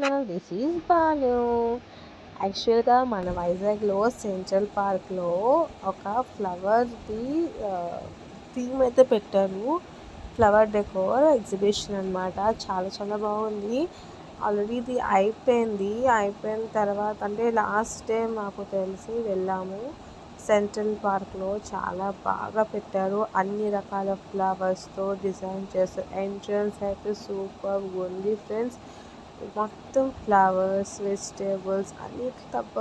Channel. This is Balu. యాక్చువల్గా మన వైజాగ్లో సెంట్రల్ పార్క్లో ఒక ఫ్లవర్ది థీమ్ అయితే పెట్టారు. ఫ్లవర్ డెకోర్ ఎగ్జిబిషన్ అనమాట. చాలా చాలా బాగుంది. ఆల్రెడీ ఇది అయిపోయిన తర్వాత అంటే లాస్ట్ డే మాకు తెలిసి వెళ్ళాము. సెంట్రల్ పార్క్లో చాలా బాగా పెట్టారు. అన్ని రకాల ఫ్లవర్స్తో డిజైన్ చేస్తారు. ఎంట్రన్స్ అయితే సూపర్ ఉంది ఫ్రెండ్స్. మొత్తం ఫ్లవర్స్, వెజిటేబుల్స్ అన్ని తప్ప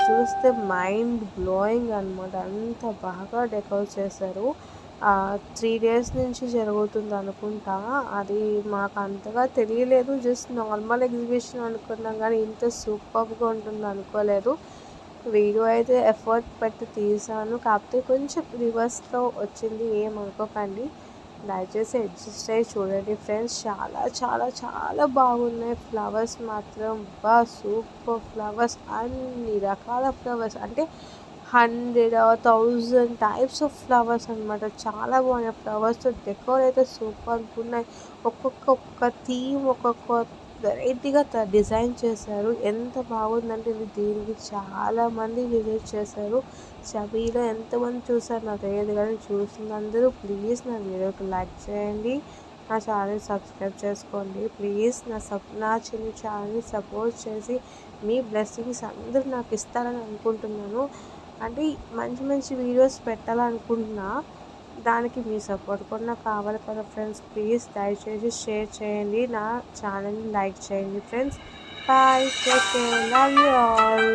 చూస్తే మైండ్ బ్లోయింగ్ అనమాట. అంత బాగా డెకోర్ చేశారు. 3 days నుంచి జరుగుతుంది అనుకుంటా. అది మాకు అంతగా తెలియలేదు. జస్ట్ నార్మల్ ఎగ్జిబిషన్ అనుకున్నాం కానీ ఇంత సూపర్గా ఉంటుంది అనుకోలేదు. వీడియో అయితే ఎఫర్ట్ పెట్టి తీసాను, కాకపోతే కొంచెం రివర్స్లో వచ్చింది, ఏమనుకోకండి. దయచేసి అడ్జస్ట్ అయ్యి చూడండి ఫ్రెండ్స్. చాలా చాలా చాలా బాగున్నాయి ఫ్లవర్స్ మాత్రం. సూపర్ ఫ్లవర్స్, అన్ని రకాల ఫ్లవర్స్ అంటే 100,000 టైప్స్ ఆఫ్ ఫ్లవర్స్ అనమాట. చాలా బాగున్నాయి. ఫ్లవర్స్తో డెకోర్ అయితే సూపర్గా ఉన్నాయి. ఒక్కొక్క థీమ్ ఒక్కొక్క వెరైటీగా డిజైన్ చేశారు. ఎంత బాగుందంటే దీనికి చాలామంది విజిట్ చేశారు. మీలో ఎంతమంది చూసారు నాకు తెలియదు, కానీ చూసినందరూ ప్లీజ్ నా వీడియోకి లైక్ చేయండి, నా ఛానల్ సబ్స్క్రైబ్ చేసుకోండి. ప్లీజ్ నా చిన్న ఛానల్ని సపోర్ట్ చేసి మీ బ్లెస్సింగ్స్ అందరూ నాకు ఇస్తారని అనుకుంటున్నాను. అంటే మంచి మంచి వీడియోస్ పెట్టాలనుకుంటున్నా. దానికి మీ సపోర్ట్ కూడా నాకు కావాలి కదా ఫ్రెండ్స్. ప్లీజ్ దయచేసి షేర్ చేయండి, నా ఛానల్ని లైక్ చేయండి friends. Bye, take care, love you all.